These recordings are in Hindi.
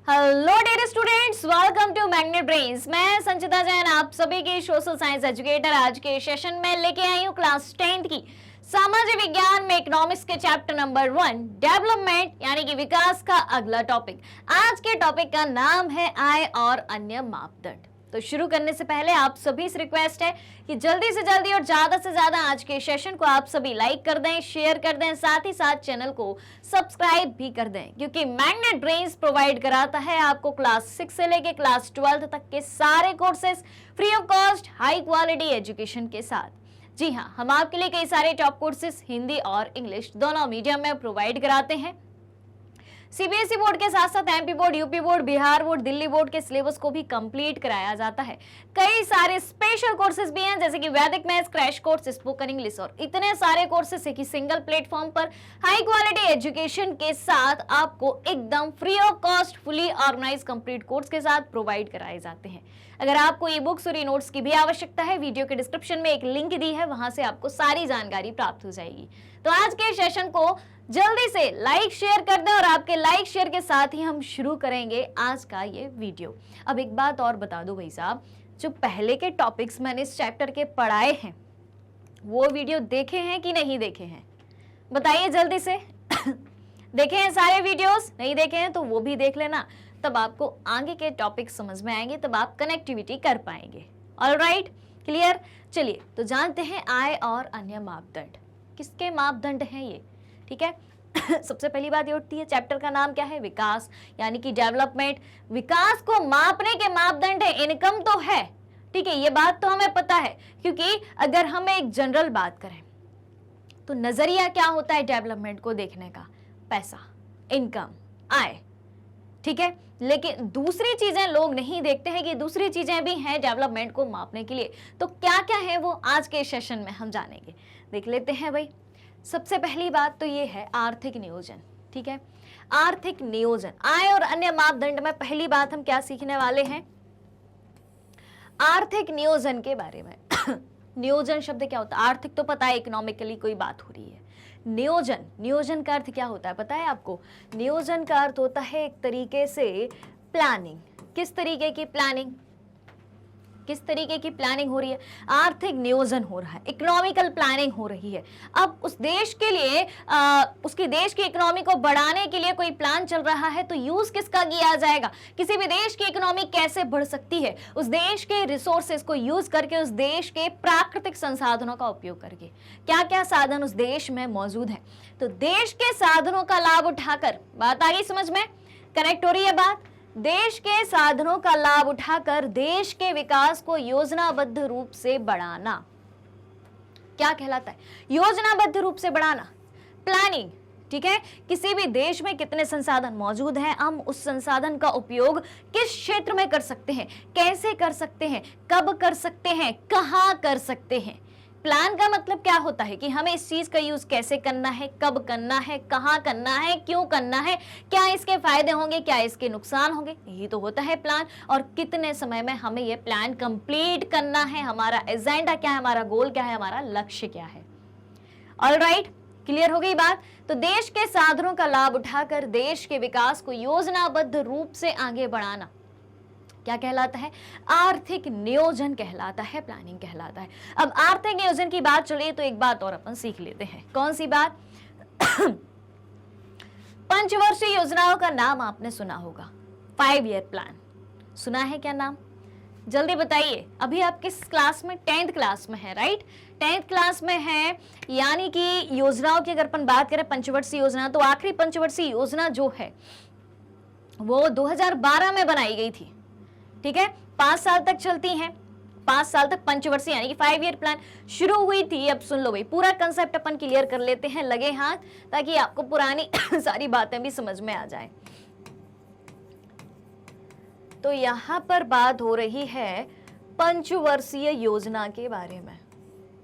Hello dear students, welcome to magnet brains. मैं संचिता जैन आप सभी की सोशल साइंस एजुकेटर आज के सेशन में लेके आई हूँ क्लास 10th की सामाजिक विज्ञान में इकोनॉमिक्स के चैप्टर नंबर 1 डेवलपमेंट यानी कि विकास का अगला टॉपिक। आज के टॉपिक का नाम है आय और अन्य मापदंड। तो शुरू करने से पहले आप सभी से रिक्वेस्ट है कि जल्दी से जल्दी और ज्यादा से ज्यादा आज के सेशन को आप सभी लाइक कर दें, शेयर कर दें, साथ ही साथ चैनल को सब्सक्राइब भी कर दें, क्योंकि मैग्नेट ब्रेन्स प्रोवाइड कराता है आपको क्लास 6 से लेके क्लास 12 तक के सारे courses free of cost high quality education के साथ। जी हाँ, हम आपके लिए कई सारे टॉप कोर्सेज हिंदी और इंग्लिश दोनों मीडियम में प्रोवाइड कराते हैं। सीबीएसई बोर्ड के साथ साथ MP board, UP board, Bihar board, Delhi board के सिलेबस को भी कंप्लीट कराया जाता है। कई सारे स्पेशल कोर्सेज भी हैं, जैसे कि Vedic maths, crash course, spoken English और इतने सारे कोर्सेज एक ही सिंगल प्लेटफॉर्म पर हाई क्वालिटी एजुकेशन के साथ आपको एकदम free of cost fully organise complete course के साथ प्रोवाइड कराए जाते हैं। अगर आपको ई बुक्स और ई नोट्स की भी आवश्यकता है, वीडियो के डिस्क्रिप्शन में एक लिंक दी है, वहां से आपको सारी जानकारी प्राप्त हो जाएगी। तो आज के सेशन को जल्दी से लाइक शेयर कर दें और आपके लाइक शेयर के साथ ही हम शुरू करेंगे आज का ये वीडियो। अब एक बात और बता दूं भाई साहब, जो पहले के टॉपिक्स मैंने इस चैप्टर के पढ़ाए हैं वो वीडियो देखे हैं कि नहीं देखे हैं, बताइए जल्दी से। देखे हैं सारे वीडियोस? नहीं देखे हैं तो वो भी देख लेना, तब आपको आगे के टॉपिक समझ में आएंगे, तब आप कनेक्टिविटी कर पाएंगे। Alright, clear? चलिए तो जानते हैं आय और अन्य मापदंड। किसके मापदंड हैं ये? ठीक है। सबसे पहली बात ये उठती है, चैप्टर का नाम क्या है? विकास यानी कि डेवलपमेंट। विकास को मापने के मापदंड है, इनकम तो है, ठीक है, ये बात तो हमें पता है, क्योंकि अगर हम एक जनरल बात करें तो नजरिया क्या होता है डेवलपमेंट को देखने का? पैसा, इनकम, आय, ठीक है। लेकिन दूसरी चीजें लोग नहीं देखते हैं कि दूसरी चीजें भी हैं डेवलपमेंट को मापने के लिए। तो क्या क्या है वो आज के सेशन में हम जानेंगे। देख लेते हैं भाई। सबसे पहली बात तो ये है आर्थिक नियोजन, ठीक है। आर्थिक नियोजन, आय और अन्य मापदंड में पहली बात हम क्या सीखने वाले हैं? आर्थिक नियोजन के बारे में। नियोजन शब्द क्या होता है? आर्थिक तो पता है, इकोनॉमिकली कोई बात हो रही है। नियोजन, नियोजन का अर्थ क्या होता है पता है आपको? नियोजन का अर्थ होता है एक तरीके से प्लानिंग। किस तरीके की प्लानिंग? किस तरीके की प्लानिंग हो रही है? आर्थिक नियोजन हो रहा है, इकोनॉमिकल प्लानिंग हो रही है। अब उस देश के लिए उसकी देश की इकोनॉमी को बढ़ाने के लिए कोई प्लान चल रहा है, तो यूज किसका किया जाएगा? किसी भी देश की इकोनॉमी कैसे बढ़ सकती है? उस देश के रिसोर्सेस को यूज करके, उस देश के प्राकृतिक संसाधनों का उपयोग करके। क्या क्या साधन उस देश में मौजूद है, तो देश के साधनों का लाभ उठाकर, बात आ गई समझ में? कनेक्ट हो रही है बात? देश के साधनों का लाभ उठाकर देश के विकास को योजनाबद्ध रूप से बढ़ाना क्या कहलाता है? योजनाबद्ध रूप से बढ़ाना, प्लानिंग, ठीक है। किसी भी देश में कितने संसाधन मौजूद हैं, हम उस संसाधन का उपयोग किस क्षेत्र में कर सकते हैं, कैसे कर सकते हैं, कब कर सकते हैं, कहां कर सकते हैं। प्लान का मतलब क्या होता है कि हमें इस चीज का यूज कैसे करना है, कब करना है, कहां करना है, क्यों करना है, क्या इसके फायदे होंगे, क्या इसके नुकसान होंगे, यही तो होता है प्लान। और कितने समय में हमें यह प्लान कंप्लीट करना है, हमारा एजेंडा क्या है, हमारा गोल क्या है, हमारा लक्ष्य क्या है। ऑलराइट, क्लियर हो गई बात? तो देश के साधनों का लाभ उठाकर देश के विकास को योजनाबद्ध रूप से आगे बढ़ाना क्या कहलाता है? आर्थिक नियोजन कहलाता है, प्लानिंग कहलाता है। अब आर्थिक नियोजन की बात चले तो एक बात और अपन सीख लेते हैं। कौन सी बात? पंचवर्षीय योजनाओं का नाम आपने सुना होगा, 5 ईयर प्लान। सुना है क्या नाम? जल्दी बताइए। अभी आप किस क्लास में? 10th क्लास में है, राइट? 10th क्लास में है, यानी कि योजनाओं की अगर अपन बात करें पंचवर्षीय योजना, तो आखिरी पंचवर्षीय योजना जो है वो 2012 में बनाई गई थी, ठीक है। 5 साल तक चलती हैं, 5 साल तक पंचवर्षीय यानी कि 5 ईयर प्लान शुरू हुई थी। अब सुन लो भाई, पूरा कंसेप्ट अपन क्लियर कर लेते हैं, लगे हाथ, ताकि आपको पुरानी सारी बातें भी समझ में आ जाए। तो यहां पर बात हो रही है पंचवर्षीय योजना के बारे में,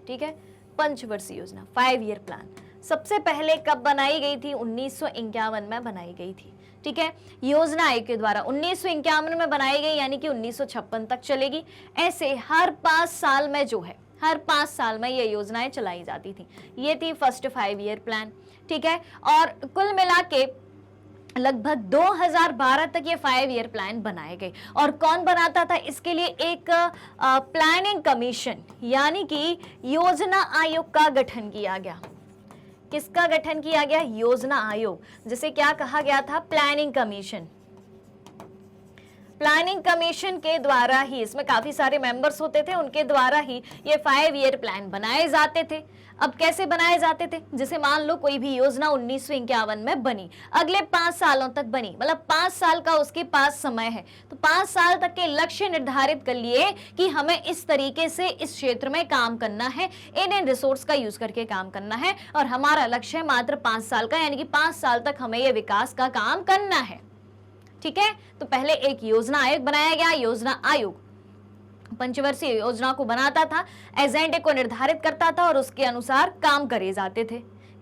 ठीक है। पंचवर्षीय योजना, 5 ईयर प्लान सबसे पहले कब बनाई गई थी? 1951 में बनाई गई थी, ठीक है। योजना आयोग के द्वारा 1951 में बनाई गई, यानी कि 1956 तक चलेगी। ऐसे हर 5 साल में जो है, हर 5 साल में ये योजनाएं चलाई जाती थी। ये थी फर्स्ट 5 ईयर प्लान, ठीक है। और कुल मिला के लगभग 2012 तक ये 5 ईयर प्लान बनाए गए। और कौन बनाता था इसके लिए? एक प्लानिंग कमीशन यानी कि योजना आयोग का गठन किया गया। किसका गठन किया गया? योजना आयोग, जिसे क्या कहा गया था? Planning commission. प्लानिंग कमीशन के द्वारा ही, इसमें काफी सारे मेंबर्स होते थे, उनके द्वारा ही ये 5 ईयर प्लान बनाए जाते थे। अब कैसे बनाए जाते थे? जैसे मान लो कोई भी योजना 1951 में बनी, अगले 5 सालों तक बनी, मतलब 5 साल का उसके पास समय है, तो 5 साल तक के लक्ष्य निर्धारित कर लिए कि हमें इस तरीके से इस क्षेत्र में काम करना है, इन रिसोर्स का यूज करके काम करना है, और हमारा लक्ष्य है मात्र 5 साल का, यानी कि 5 साल तक हमें यह विकास का काम करना है। ठीक है, तो पहले एक योजना आयोग बनाया गया। योजना आयोग पंचवर्षीय योजना को बनाता था, एजेंडे को निर्धारित करता था और उसके अनुसार काम करे जाते थे।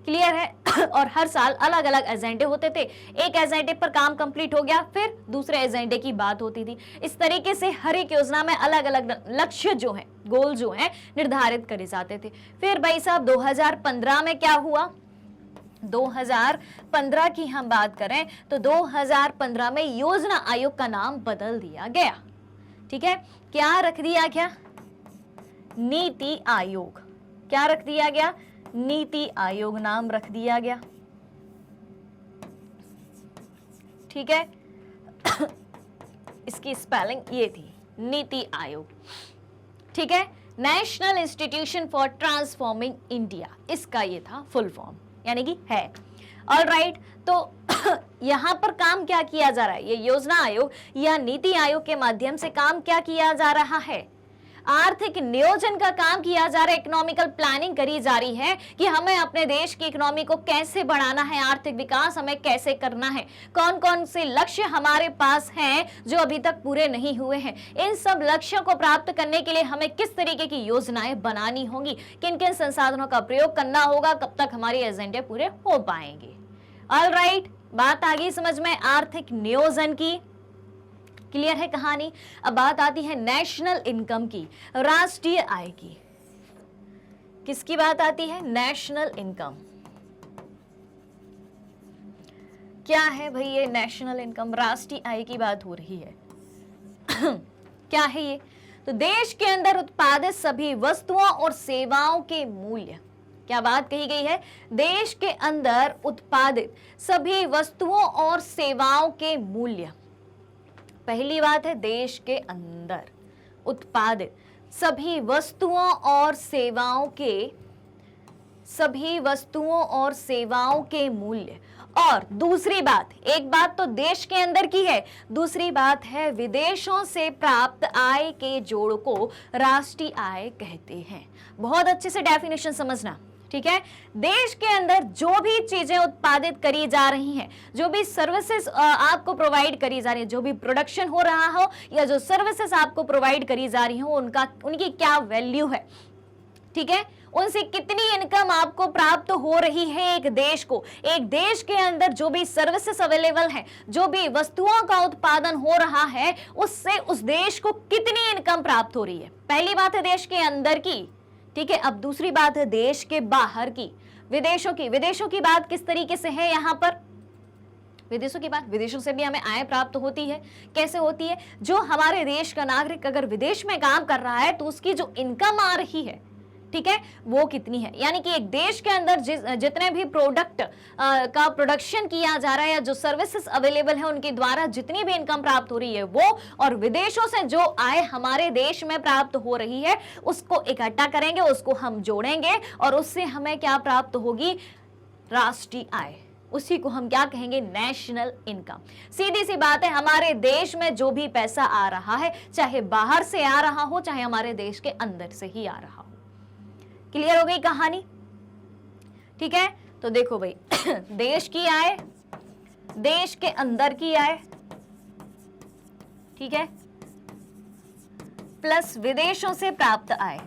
क्लियर है? और हर साल अलग अलग एजेंडे होते थे। एक एजेंडे पर काम कंप्लीट हो गया, फिर दूसरे एजेंडे की बात होती थी। इस तरीके से हर एक योजना में अलग अलग लक्ष्य जो है, गोल जो है, निर्धारित करे जाते थे। फिर भाई साहब 2015 में क्या हुआ? 2015 की हम बात करें तो 2015 में योजना आयोग का नाम बदल दिया गया। ठीक है, क्या रख दिया गया? नीति आयोग। क्या रख दिया गया? नीति आयोग नाम रख दिया गया। ठीक है, इसकी स्पेलिंग ये थी, नीति आयोग। ठीक है, national institution for transforming India, इसका ये था फुल फॉर्म, यानी कि है। ऑलराइट, तो यहां पर काम क्या किया जा रहा है? ये योजना आयोग या नीति आयोग के माध्यम से काम क्या किया जा रहा है? आर्थिक नियोजन का काम किया जा रहा है, इकोनॉमिकल प्लानिंग करी जा रही है कि हमें अपने देश की इकोनॉमी को कैसे बढ़ाना है, आर्थिक विकास हमें कैसे करना है, कौन कौन से लक्ष्य हमारे पास हैं जो अभी तक पूरे नहीं हुए हैं, इन सब लक्ष्यों को प्राप्त करने के लिए हमें किस तरीके की योजनाएं बनानी होंगी, किन किन संसाधनों का प्रयोग करना होगा, कब तक हमारे एजेंडे पूरे हो पाएंगे। ऑलराइट, बात आ गई समझ में आर्थिक नियोजन की। क्लियर है कहानी? अब बात आती है नेशनल इनकम की, राष्ट्रीय आय की। किसकी बात आती है? National income. क्या है भाई ये नेशनल इनकम? राष्ट्रीय आय की बात हो रही है। क्या है ये? तो देश के अंदर उत्पादित सभी वस्तुओं और सेवाओं के मूल्य। क्या बात कही गई है? देश के अंदर उत्पादित सभी वस्तुओं और सेवाओं के मूल्य। पहली बात है, देश के अंदर उत्पादित सभी वस्तुओं और सेवाओं के मूल्य। और दूसरी बात, एक बात तो देश के अंदर की है, दूसरी बात है विदेशों से प्राप्त आय के जोड़ को राष्ट्रीय आय कहते हैं। बहुत अच्छे से डेफिनेशन समझना। ठीक है, देश के अंदर जो भी चीजें उत्पादित करी जा रही हैं, जो भी सर्विसेज आपको प्रोवाइड करी जा रही है, जो भी प्रोडक्शन हो रहा हो या जो सर्विसेज आपको प्रोवाइड करी जा रही हो, उनकी क्या वैल्यू है। ठीक है, उनसे कितनी इनकम आपको प्राप्त हो रही है एक देश को। एक देश के अंदर जो भी सर्विसेज अवेलेबल है, जो भी वस्तुओं का उत्पादन हो रहा है, उससे उस देश को कितनी इनकम प्राप्त हो रही है। पहली बात है देश के अंदर की। ठीक है, अब दूसरी बात है देश के बाहर की, विदेशों की। विदेशों की बात किस तरीके से है यहाँ पर? विदेशों की बात, विदेशों से भी हमें आय प्राप्त होती है। कैसे होती है? जो हमारे देश का नागरिक अगर विदेश में काम कर रहा है तो उसकी जो इनकम आ रही है, ठीक है, वो कितनी है। यानी कि एक देश के अंदर जितने भी प्रोडक्ट का प्रोडक्शन किया जा रहा है या जो सर्विसेज अवेलेबल है उनके द्वारा जितनी भी इनकम प्राप्त हो रही है वो, और विदेशों से जो आय हमारे देश में प्राप्त हो रही है उसको इकट्ठा करेंगे, उसको हम जोड़ेंगे और उससे हमें क्या प्राप्त होगी? राष्ट्रीय आय। उसी को हम क्या कहेंगे? National income. सीधी सी बात है, हमारे देश में जो भी पैसा आ रहा है, चाहे बाहर से आ रहा हो चाहे हमारे देश के अंदर से ही आ रहा हो। क्लियर हो गई कहानी? ठीक है, तो देखो भाई देश की आय, देश के अंदर की आय, ठीक है, प्लस विदेशों से प्राप्त आय,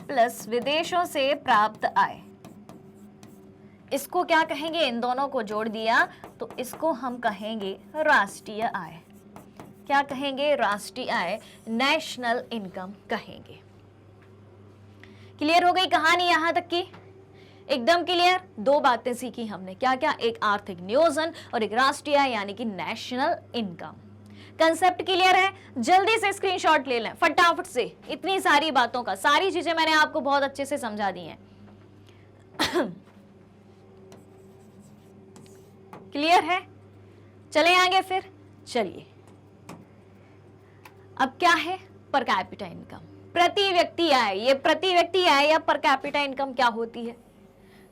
प्लस विदेशों से प्राप्त आय, इसको क्या कहेंगे? इन दोनों को जोड़ दिया तो इसको हम कहेंगे राष्ट्रीय आय। क्या कहेंगे? राष्ट्रीय आय, नेशनल इनकम कहेंगे। क्लियर हो गई कहानी यहां तक की? एकदम क्लियर। दो बातें सीखी हमने, क्या क्या? एक आर्थिक नियोजन और एक राष्ट्रीय आय यानी कि नेशनल इनकम। कंसेप्ट क्लियर है? जल्दी से स्क्रीनशॉट ले लें फटाफट से। इतनी सारी बातों का, सारी चीजें मैंने आपको बहुत अच्छे से समझा दी हैं। क्लियर है? चले आगे फिर। चलिए, अब क्या है? पर कैपिटा इनकम, प्रति व्यक्ति आय। ये प्रति व्यक्ति आय या पर कैपिटा इनकम क्या होती है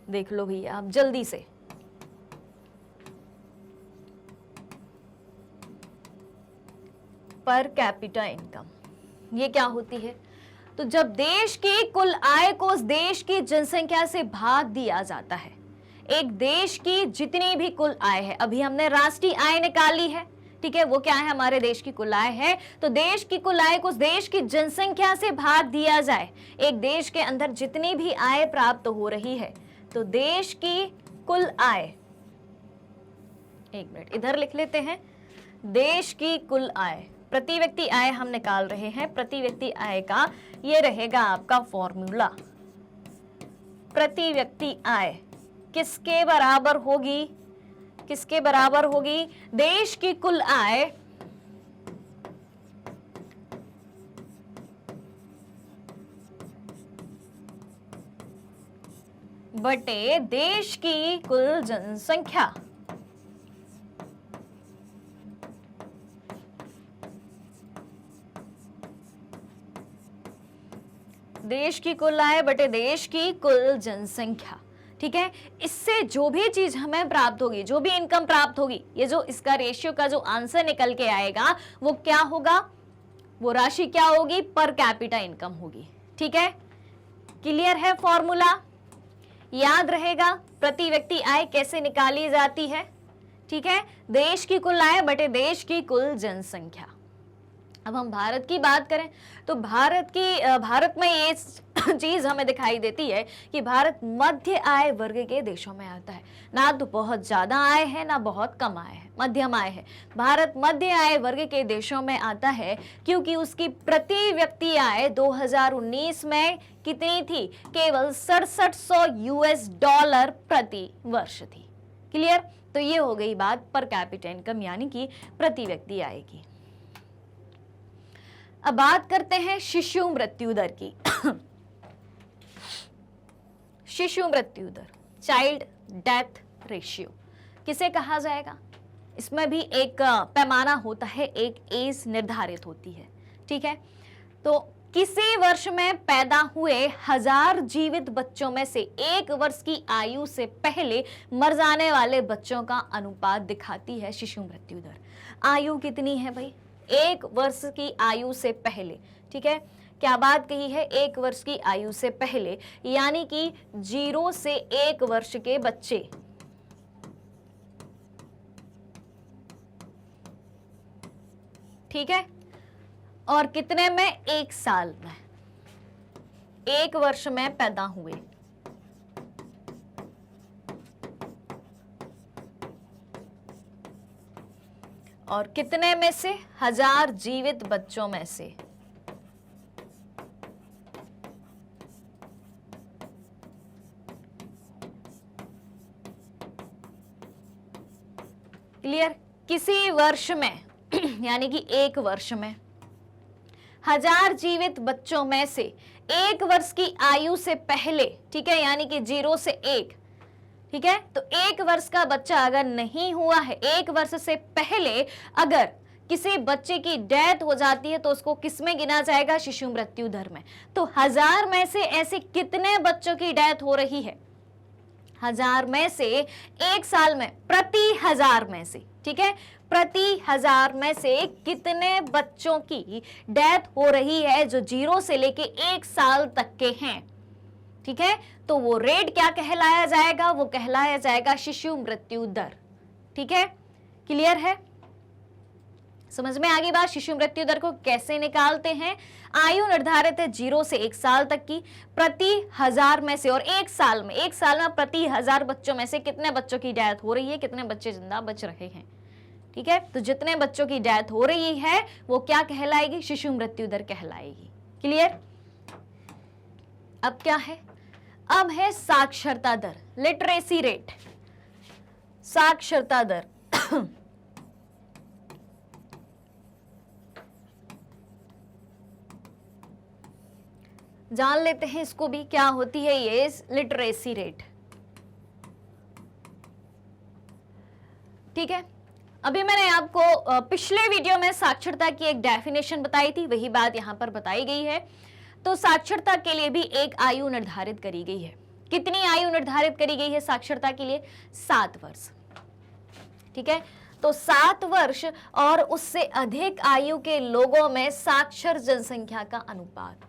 देख लो भैया आप जल्दी से। पर कैपिटा इनकम ये क्या होती है? तो जब देश की कुल आय को उस देश की जनसंख्या से भाग दिया जाता है, एक देश की जितनी भी कुल आय है, अभी हमने राष्ट्रीय आय निकाली है, ठीक है, वो क्या है? हमारे देश की कुल आय है। तो देश की कुल आय को उस देश की जनसंख्या से भाग दिया जाए, एक देश के अंदर जितनी भी आय प्राप्त हो रही है, तो देश की कुल आय, एक मिनट इधर लिख लेते हैं, देश की कुल आय, प्रति व्यक्ति आय हम निकाल रहे हैं। प्रति व्यक्ति आय का ये रहेगा आपका फॉर्मूला। प्रति व्यक्ति आय किसके बराबर होगी? किसके बराबर होगी? देश की कुल आय बटे देश की कुल जनसंख्या। देश की कुल आय बटे देश की कुल जनसंख्या, ठीक है। इससे जो भी चीज हमें प्राप्त होगी, जो भी इनकम प्राप्त होगी, ये जो इसका रेशियो का जो आंसर निकल के आएगा वो क्या होगा? वो राशि क्या होगी? पर कैपिटा इनकम होगी, ठीक है। क्लियर है? फॉर्मूला याद रहेगा। प्रति व्यक्ति आय कैसे निकाली जाती है? ठीक है, देश की कुल आय बटे देश की कुल जनसंख्या। अब हम भारत की बात करें तो भारत में ये चीज हमें दिखाई देती है कि भारत मध्य आय वर्ग के देशों में आता है। ना तो बहुत ज्यादा आय है ना बहुत कम आय है, मध्यम आय है। भारत मध्य आय वर्ग के देशों में आता है क्योंकि उसकी प्रति व्यक्ति आय 2019 में कितनी थी? केवल 6700 US डॉलर प्रति वर्ष थी। क्लियर? तो ये हो गई बात पर कैपिटा इनकम यानी कि प्रति व्यक्ति आय की। अब बात करते हैं शिशु मृत्यु दर की। शिशु मृत्यु दर, चाइल्ड डेथ रेशियो किसे कहा जाएगा? इसमें भी एक पैमाना होता है, एक एज निर्धारित होती है, ठीक है। तो किसी वर्ष में पैदा हुए 1000 जीवित बच्चों में से 1 वर्ष की आयु से पहले मर जाने वाले बच्चों का अनुपात दिखाती है शिशु मृत्यु दर। आयु कितनी है भाई? 1 वर्ष की आयु से पहले, ठीक है। क्या बात कही है? 1 वर्ष की आयु से पहले, यानी कि 0 से 1 वर्ष के बच्चे, ठीक है। और कितने में? 1 साल में, 1 वर्ष में पैदा हुए। और कितने में से? 1000 जीवित बच्चों में से। क्लियर? किसी वर्ष में यानी कि 1 वर्ष में 1000 जीवित बच्चों में से 1 वर्ष की आयु से पहले, ठीक है, यानी कि 0 से 1, ठीक है। तो 1 वर्ष का बच्चा अगर नहीं हुआ है, 1 वर्ष से पहले अगर किसी बच्चे की डेथ हो जाती है तो उसको किस में गिना जाएगा? शिशु मृत्यु दर में। तो 1000 में से ऐसे कितने बच्चों की डेथ हो रही है? 1000 में से 1 साल में, प्रति 1000 में से, ठीक है, प्रति 1000 में से कितने बच्चों की डेथ हो रही है जो 0 से लेके 1 साल तक के हैं, ठीक है। तो वो रेट क्या कहलाया जाएगा? वो कहलाया जाएगा शिशु मृत्यु दर, ठीक है। क्लियर है? समझ में आ गई बात? शिशु मृत्यु दर को कैसे निकालते हैं? आयु निर्धारित है 0 से 1 साल तक की, प्रति 1000 में से, और 1 साल में, 1 साल में प्रति 1000 बच्चों में से कितने बच्चों की डेथ हो रही है, कितने बच्चे जिंदा बच रहे हैं, ठीक है। तो जितने बच्चों की डेथ हो रही है वो क्या कहलाएगी? शिशु मृत्यु दर कहलाएगी। क्लियर? अब क्या है? अब है साक्षरता दर, लिटरेसी रेट, साक्षरता दर। जान लेते हैं इसको भी, क्या होती है ये लिटरेसी रेट। ठीक है, अभी मैंने आपको पिछले वीडियो में साक्षरता की एक डेफिनेशन बताई थी, वही बात यहां पर बताई गई है। तो साक्षरता के लिए भी एक आयु निर्धारित करी गई है। कितनी आयु निर्धारित करी गई है साक्षरता के लिए? 7 वर्ष। ठीक है, तो 7 वर्ष और उससे अधिक आयु के लोगों में साक्षर जनसंख्या का अनुपात,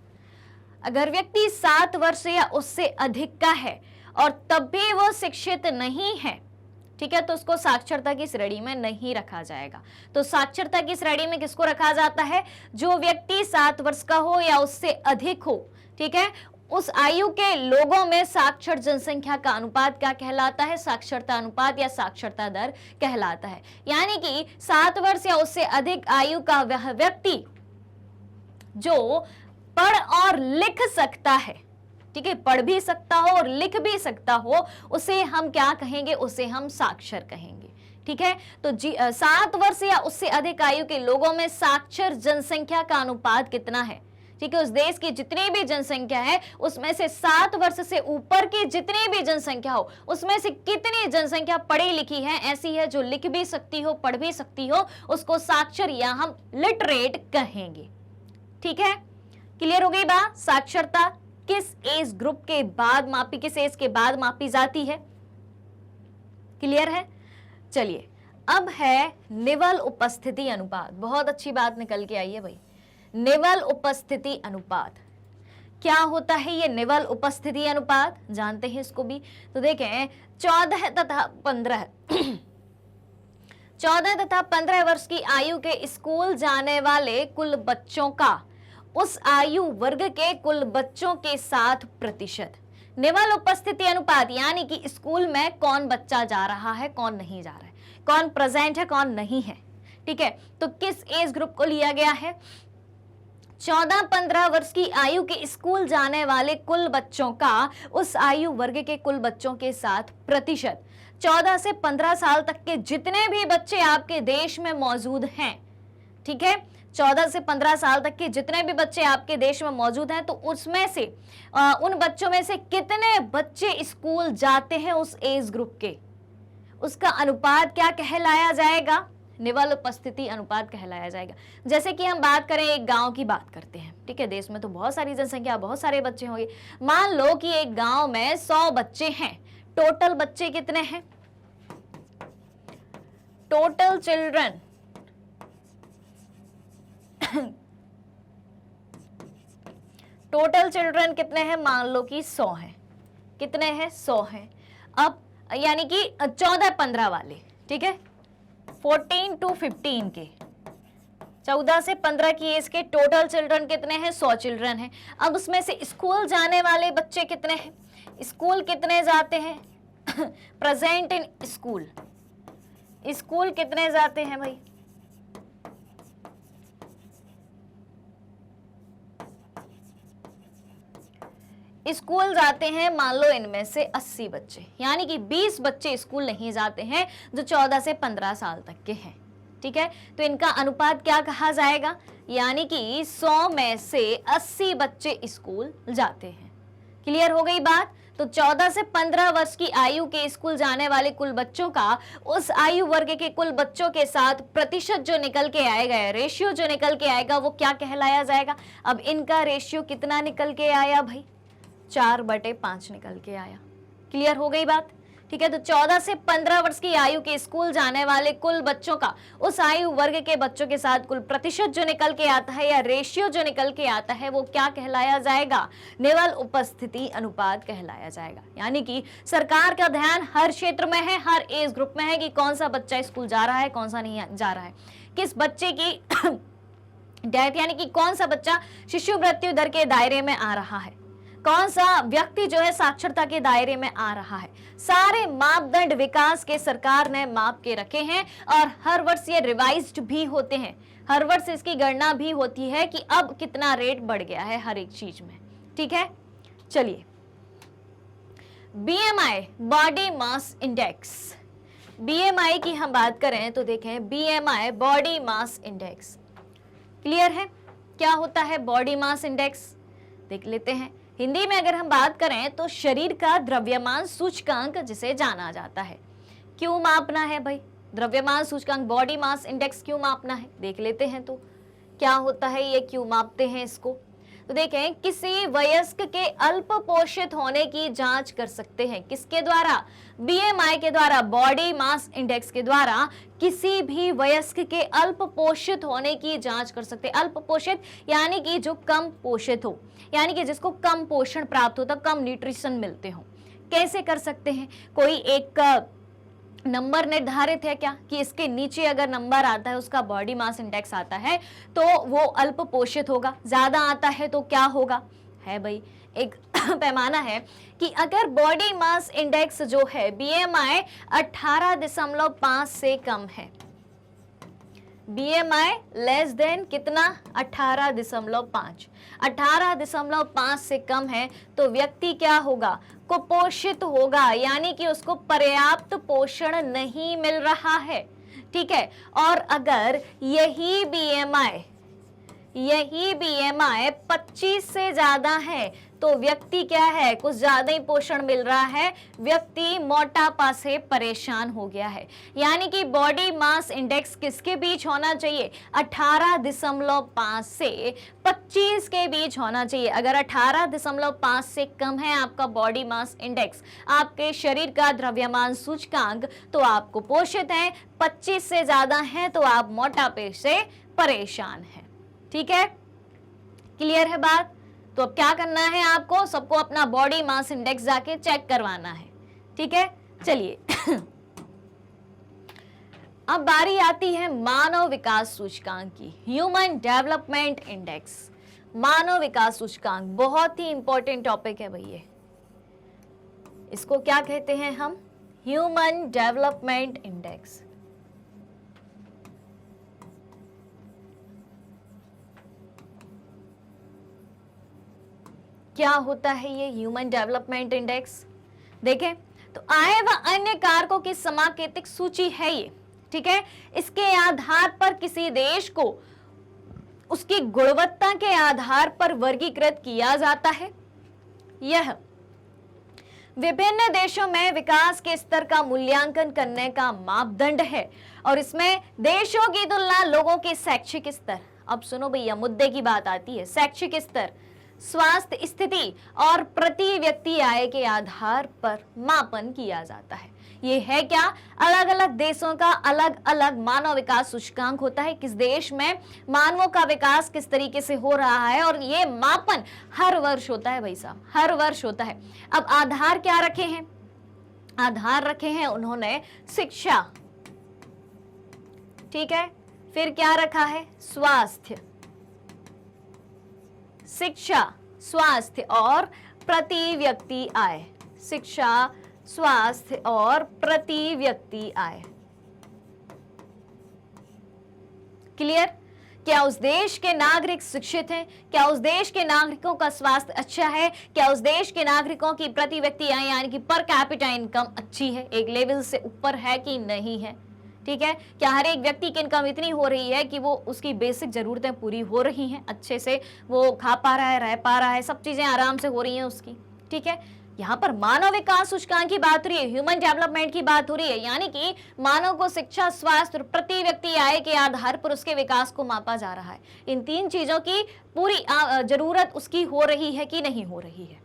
अगर व्यक्ति 7 वर्ष या उससे अधिक का है और तब भी वो शिक्षित नहीं है, ठीक है, तो उसको साक्षरता की श्रेणी में नहीं रखा जाएगा। तो साक्षरता की श्रेणी में किसको रखा जाता है? जो व्यक्ति 7 वर्ष का हो या उससे अधिक हो, ठीक है, उस आयु के लोगों में साक्षर जनसंख्या का अनुपात क्या कहलाता है? साक्षरता अनुपात या साक्षरता दर कहलाता है। यानी कि 7 वर्ष या उससे अधिक आयु का वह व्यक्ति जो पढ़ और लिख सकता है, ठीक है, पढ़ भी सकता हो और लिख भी सकता हो, उसे हम क्या कहेंगे? उसे हम साक्षर कहेंगे। ठीक है, तो 7 वर्ष या उससे अधिक आयु के लोगों में साक्षर जनसंख्या का अनुपात कितना है? ठीक है, उस देश की जितनी भी जनसंख्या है उसमें से 7 वर्ष से ऊपर की जितनी भी जनसंख्या हो उसमें से कितनी जनसंख्या पढ़ी लिखी है, ऐसी है जो लिख भी सकती हो, पढ़ भी सकती हो, उसको साक्षर या हम लिटरेट कहेंगे। ठीक है, क्लियर हो गई बात? साक्षरता किस एज ग्रुप के बाद मापी, किस एज के बाद मापी जाती है? क्लियर है? चलिए, अब है निवल उपस्थिति अनुपात। बहुत अच्छी बात निकल के आई है भाई, निवल उपस्थिति अनुपात। क्या होता है ये निवल उपस्थिति अनुपात? जानते हैं इसको भी। तो देखें, 14 तथा 15 14 तथा 15 वर्ष की आयु के स्कूल जाने वाले कुल बच्चों का उस आयु वर्ग के कुल बच्चों के 7%। निवल उपस्थिति अनुपात यानी कि स्कूल में कौन बच्चा जा रहा है, कौन नहीं जा रहा है, कौन प्रेजेंट है, कौन नहीं है। ठीक है, तो किस एज ग्रुप को लिया गया है? 14-15 वर्ष की आयु के स्कूल जाने वाले कुल बच्चों का उस आयु वर्ग के कुल बच्चों के 7%। 14 से 15 साल तक के जितने भी बच्चे आपके देश में मौजूद हैं, ठीक है, 14 से 15 साल तक के जितने भी बच्चे आपके देश में मौजूद हैं, तो उसमें से उन बच्चों में से कितने बच्चे स्कूल जाते हैं उस एज ग्रुप के, उसका अनुपात क्या कहलाया जाएगा? निवल उपस्थिति अनुपात कहलाया जाएगा। जैसे कि हम बात करें, एक गांव की बात करते हैं, ठीक है, देश में तो बहुत सारी जनसंख्या, बहुत सारे बच्चे होंगे। मान लो कि एक गांव में 100 बच्चे हैं। टोटल बच्चे कितने हैं? टोटल चिल्ड्रन टोटल चिल्ड्रन कितने हैं? मान लो कि 100 हैं। कितने हैं? 100 हैं। अब यानी कि 14-15 वाले, ठीक है, 14 to 15 के, 14 से 15 की एज के टोटल चिल्ड्रन कितने हैं? 100 चिल्ड्रन हैं। अब उसमें से स्कूल जाने वाले बच्चे कितने हैं? स्कूल कितने जाते हैं? प्रेजेंट इन स्कूल, स्कूल कितने जाते हैं भाई? स्कूल जाते हैं मान लो इनमें से 80 बच्चे, यानी कि 20 बच्चे स्कूल नहीं जाते हैं जो 14 से 15 साल तक के हैं। ठीक है, तो इनका अनुपात क्या कहा जाएगा? यानी कि 100 में से 80 बच्चे स्कूल जाते हैं। क्लियर हो गई बात? तो 14 से 15 वर्ष की आयु के स्कूल जाने वाले कुल बच्चों का उस आयु वर्ग के कुल बच्चों के साथ प्रतिशत जो निकल के आएगा, रेशियो जो निकल के आएगा, वो क्या कहलाया जाएगा? अब इनका रेशियो कितना निकल के आया भाई? 4/5 निकल के आया। क्लियर हो गई बात? ठीक है, तो 14 से 15 वर्ष की आयु के स्कूल जाने वाले कुल बच्चों का उस आयु वर्ग के बच्चों के साथ कुल प्रतिशत जो निकल के आता है या रेशियो जो निकल के आता है, वो क्या कहलाया जाएगा? निवल उपस्थिति अनुपात कहलाया जाएगा। यानी कि सरकार का ध्यान हर क्षेत्र में है, हर एज ग्रुप में है कि कौन सा बच्चा स्कूल जा रहा है, कौन सा नहीं जा रहा है, किस बच्चे की डेथ यानी कि कौन सा बच्चा शिशु मृत्यु दर के दायरे में आ रहा है, कौन सा व्यक्ति जो है साक्षरता के दायरे में आ रहा है। सारे मापदंड विकास के सरकार ने माप के रखे हैं और हर वर्ष ये रिवाइज्ड भी होते हैं। हर वर्ष इसकी गणना भी होती है कि अब कितना रेट बढ़ गया है हर एक चीज में। ठीक है, चलिए BMI body mass index, BMI की हम बात करें तो देखें BMI body mass index, clear है क्या होता है बॉडी मास इंडेक्स, देख लेते हैं। हिंदी में अगर हम बात करें तो शरीर का द्रव्यमान सूचकांक जिसे जाना जाता है। क्यों मापना है भाई द्रव्यमान सूचकांक, बॉडी मास इंडेक्स क्यों मापना है, देख लेते हैं तो क्या होता है ये, क्यों मापते हैं इसको। तो देखें किसी वयस्क के अल्प पोषित होने की जांच कर सकते हैं, किसके द्वारा, बीएमआई के द्वारा, बॉडी मास इंडेक्स के द्वारा किसी भी वयस्क के अल्प पोषित होने की जांच कर सकते हैं। अल्प पोषित यानी कि जो कम पोषित हो, यानी कि जिसको कम पोषण प्राप्त होता, कम न्यूट्रिशन मिलते हो। कैसे कर सकते हैं, कोई एक नंबर निर्धारित है क्या कि इसके नीचे अगर नंबर आता है उसका बॉडी मास इंडेक्स आता है तो वो अल्प पोषित होगा, ज्यादा आता है तो क्या होगा, है भाई एक पैमाना है कि अगर बॉडी मास इंडेक्स जो है बीएमआई 18.5 से कम है, बीएमआई लेस देन कितना 18.5, 18.5 से कम है तो व्यक्ति क्या होगा, कुपोषित होगा, यानी कि उसको पर्याप्त पोषण नहीं मिल रहा है, ठीक है। और अगर यही बीएमआई 25 से ज्यादा है तो व्यक्ति क्या है, कुछ ज्यादा ही पोषण मिल रहा है, व्यक्ति मोटापा से परेशान हो गया है। यानी कि बॉडी मास इंडेक्स किसके बीच होना चाहिए, 18.5 से 25 के बीच होना चाहिए। अगर 18.5 से कम है आपका बॉडी मास इंडेक्स, आपके शरीर का द्रव्यमान सूचकांक, तो आप कुपोषित हैं, 25 से ज्यादा है तो आप मोटापे से परेशान हैं, ठीक है, क्लियर है बात। तो अब क्या करना है आपको, सबको अपना बॉडी मास इंडेक्स जाके चेक करवाना है, ठीक है। चलिए अब बारी आती है मानव विकास सूचकांक की, ह्यूमन डेवलपमेंट इंडेक्स। मानव विकास सूचकांक बहुत ही इंपॉर्टेंट टॉपिक है भैया, इसको क्या कहते हैं हम, ह्यूमन डेवलपमेंट इंडेक्स। क्या होता है ये ह्यूमन डेवलपमेंट इंडेक्स, देखें तो आय व अन्य कारकों की समाकेतिक सूची है ये, ठीक है। इसके आधार पर किसी देश को उसकी गुणवत्ता के आधार पर वर्गीकृत किया जाता है। यह विभिन्न देशों में विकास के स्तर का मूल्यांकन करने का मापदंड है और इसमें देशों की तुलना लोगों के शैक्षिक स्तर, अब सुनो भैया मुद्दे की बात आती है, शैक्षिक स्तर, स्वास्थ्य स्थिति और प्रति व्यक्ति आय के आधार पर मापन किया जाता है। ये है क्या, अलग अलग देशों का अलग अलग मानव विकास सूचकांक होता है, किस देश में मानवों का विकास किस तरीके से हो रहा है, और ये मापन हर वर्ष होता है भाई साहब, हर वर्ष होता है। अब आधार क्या रखे हैं, आधार रखे हैं उन्होंने शिक्षा, ठीक है, फिर क्या रखा है, स्वास्थ्य, शिक्षा, स्वास्थ्य और प्रति व्यक्ति आय, शिक्षा, स्वास्थ्य और प्रति व्यक्ति आय, क्लियर। क्या उस देश के नागरिक शिक्षित हैं, क्या उस देश के नागरिकों का स्वास्थ्य अच्छा है, क्या उस देश के नागरिकों की प्रति व्यक्ति आय यानी कि पर कैपिटा इनकम अच्छी है, एक लेवल से ऊपर है कि नहीं है, ठीक है। क्या हर एक व्यक्ति की इनकम इतनी हो रही है कि वो उसकी बेसिक जरूरतें पूरी हो रही हैं, अच्छे से वो खा पा रहा है, रह पा रहा है, सब चीजें आराम से हो रही हैं उसकी, ठीक है। यहाँ पर मानव विकास सूचकांक की बात हो रही है, ह्यूमन डेवलपमेंट की बात हो रही है, यानी कि मानव को शिक्षा, स्वास्थ्य और प्रति व्यक्ति आय के आधार पर उसके विकास को मापा जा रहा है। इन तीन चीजों की पूरी जरूरत उसकी हो रही है कि नहीं हो रही है,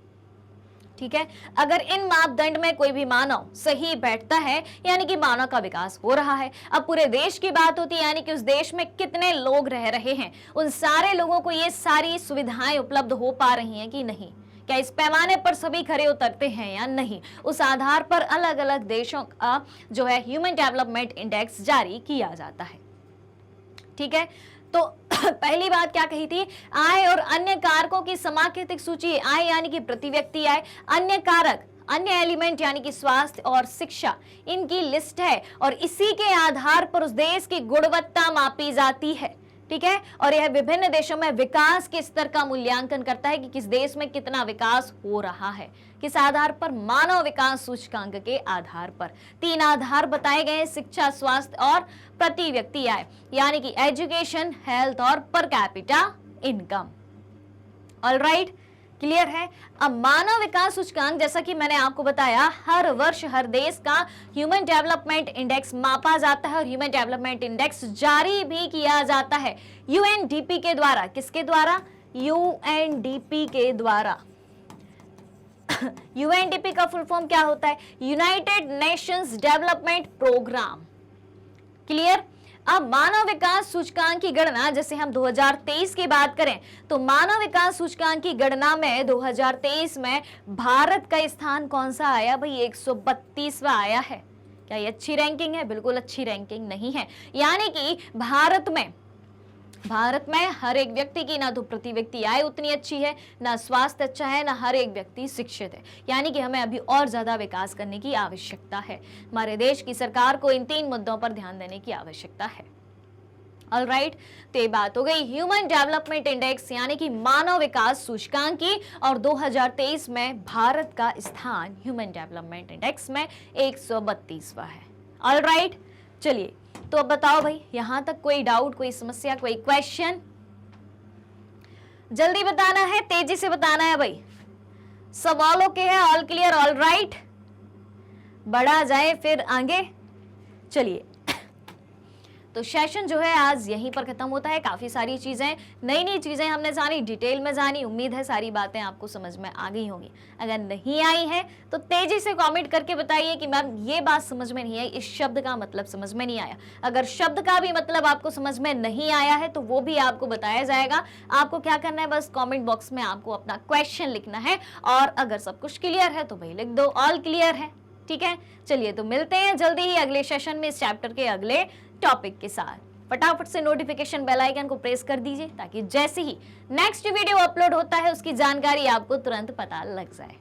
ठीक है। अगर इन मापदंड में कोई भी मानव सही बैठता है यानी कि मानव का विकास हो रहा है। अब पूरे देश की बात होती है, यानी कि उस देश में कितने लोग रह रहे हैं, उन सारे लोगों को ये सारी सुविधाएं उपलब्ध हो पा रही हैं कि नहीं, क्या इस पैमाने पर सभी खरे उतरते हैं या नहीं, उस आधार पर अलग अलग देशों का जो है ह्यूमन डेवलपमेंट इंडेक्स जारी किया जाता है, ठीक है। तो पहली बात क्या कही थी, आय और अन्य कारकों की समाकेतिक सूची, आय यानी कि प्रति व्यक्ति आय, अन्य कारक, अन्य एलिमेंट यानी कि स्वास्थ्य और शिक्षा, इनकी लिस्ट है और इसी के आधार पर उस देश की गुणवत्ता मापी जाती है, ठीक है। और यह विभिन्न देशों में विकास के स्तर का मूल्यांकन करता है कि किस देश में कितना विकास हो रहा है। किस आधार पर? मानव विकास सूचकांक के आधार पर। 3 आधार बताए गए, शिक्षा, स्वास्थ्य और प्रति व्यक्ति आय, यानी कि एजुकेशन, हेल्थ और per capita income. Alright, clear है। अब मानव विकास सूचकांक, जैसा कि मैंने आपको बताया, हर वर्ष हर देश का ह्यूमन डेवलपमेंट इंडेक्स मापा जाता है और ह्यूमन डेवलपमेंट इंडेक्स जारी भी किया जाता है यूएनडीपी के द्वारा। किसके द्वारा? यूएनडीपी के द्वारा। यूएनडीपी का फुल फॉर्म क्या होता है? United Nations development programme. Clear. अब मानव विकास सूचकांक की गणना, जैसे हम 2023 की बात करें तो मानव विकास सूचकांक की गणना में 2023 में भारत का स्थान कौन सा आया भाई? 132वां आया है। क्या ये अच्छी रैंकिंग है? बिल्कुल अच्छी रैंकिंग नहीं है। यानी कि भारत में हर एक व्यक्ति की ना तो प्रति व्यक्ति आय उतनी अच्छी है, ना स्वास्थ्य अच्छा है, ना हर एक व्यक्ति शिक्षित है। यानी कि हमें अभी और ज्यादा विकास करने की आवश्यकता है। हमारे देश की सरकार को इन 3 मुद्दों पर ध्यान देने की आवश्यकता है। ऑलराइट, तो ये बात हो गई ह्यूमन डेवलपमेंट इंडेक्स यानी कि मानव विकास सूचकांक की, और 2023 में भारत का स्थान ह्यूमन डेवलपमेंट इंडेक्स में 132वां है। ऑलराइट, चलिए तो अब बताओ भाई, यहां तक कोई डाउट, कोई समस्या, कोई क्वेश्चन? जल्दी बताना है, तेजी से बताना है भाई। सवालों के है, ऑल क्लियर, ऑल राइट। बढ़ा जाए फिर आगे। चलिए, तो सेशन जो है आज यहीं पर खत्म होता है। काफी सारी चीजें, नई नई चीजें हमने जानी, डिटेल में जानी। उम्मीद है सारी बातें आपको समझ में आ गई होंगी। अगर नहीं आई है तो तेजी से कमेंट करके बताइए कि मैम ये बात समझ में नहीं आई, इस शब्द का मतलब समझ में नहीं आया। अगर शब्द का भी मतलब आपको समझ में नहीं आया है तो वो भी आपको बताया जाएगा। आपको क्या करना है, बस कॉमेंट बॉक्स में आपको अपना क्वेश्चन लिखना है, और अगर सब कुछ क्लियर है तो भाई लिख दो ऑल क्लियर है। ठीक है, चलिए तो मिलते हैं जल्दी ही अगले सेशन में इस चैप्टर के अगले टॉपिक के साथ। फटाफट से नोटिफिकेशन बेल आइकन को प्रेस कर दीजिए ताकि जैसे ही नेक्स्ट वीडियो अपलोड होता है उसकी जानकारी आपको तुरंत पता लग जाए।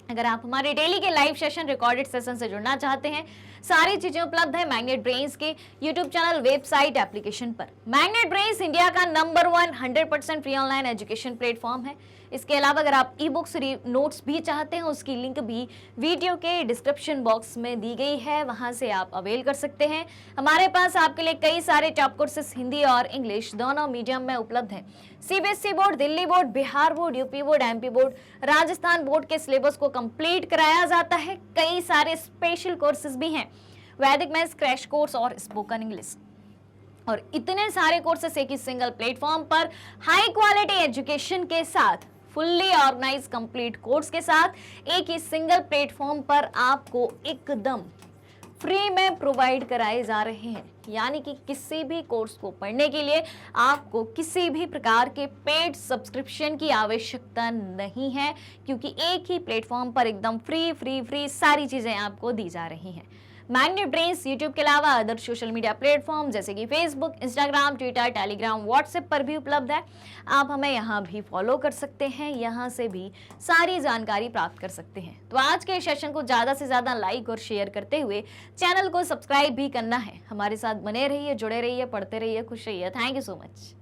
अगर आप हमारे डेली के लाइव सेशन, रिकॉर्डेड सेशन से जुड़ना चाहते हैं, सारी चीजें उपलब्ध है मैग्नेट ब्रेन्स के यूट्यूब चैनल, वेबसाइट, एप्लीकेशन पर। मैग्नेट ब्रेन्स इंडिया का number 1 100% free online education platform है। इसके अलावा अगर आप ई बुक्स, नोट्स भी चाहते हैं, उसकी लिंक भी वीडियो के डिस्क्रिप्शन बॉक्स में दी गई है, वहां से आप अवेल कर सकते हैं। हमारे पास आपके लिए कई सारे टॉप कोर्सेस हिंदी और इंग्लिश दोनों मीडियम में उपलब्ध हैं। CBSE board, Delhi board, Bihar board, UP board, MP board, Rajasthan board के सिलेबस को कंप्लीट कराया जाता है। कई सारे स्पेशल कोर्सेज भी हैं, वैदिक मैथ्स क्रैश कोर्स और स्पोकन इंग्लिश, और इतने सारे कोर्सेस एक ही सिंगल प्लेटफॉर्म पर हाई क्वालिटी एजुकेशन के साथ, फुल्ली ऑर्गेनाइज कंप्लीट कोर्स के साथ एक ही सिंगल प्लेटफॉर्म पर आपको एकदम फ्री में प्रोवाइड कराए जा रहे हैं। यानी कि किसी भी कोर्स को पढ़ने के लिए आपको किसी भी प्रकार के पेड सब्सक्रिप्शन की आवश्यकता नहीं है, क्योंकि एक ही प्लेटफॉर्म पर एकदम फ्री सारी चीजें आपको दी जा रही हैं। मैग्नेट ब्रेन्स यूट्यूब के अलावा अदर सोशल मीडिया प्लेटफॉर्म जैसे कि Facebook, Instagram, Twitter, Telegram, WhatsApp पर भी उपलब्ध है। आप हमें यहाँ भी फॉलो कर सकते हैं, यहाँ से भी सारी जानकारी प्राप्त कर सकते हैं। तो आज के सेशन को ज़्यादा से ज़्यादा लाइक और शेयर करते हुए चैनल को सब्सक्राइब भी करना है। हमारे साथ बने रहिए, जुड़े रहिए, पढ़ते रहिए, खुश रहिए। Thank you so much.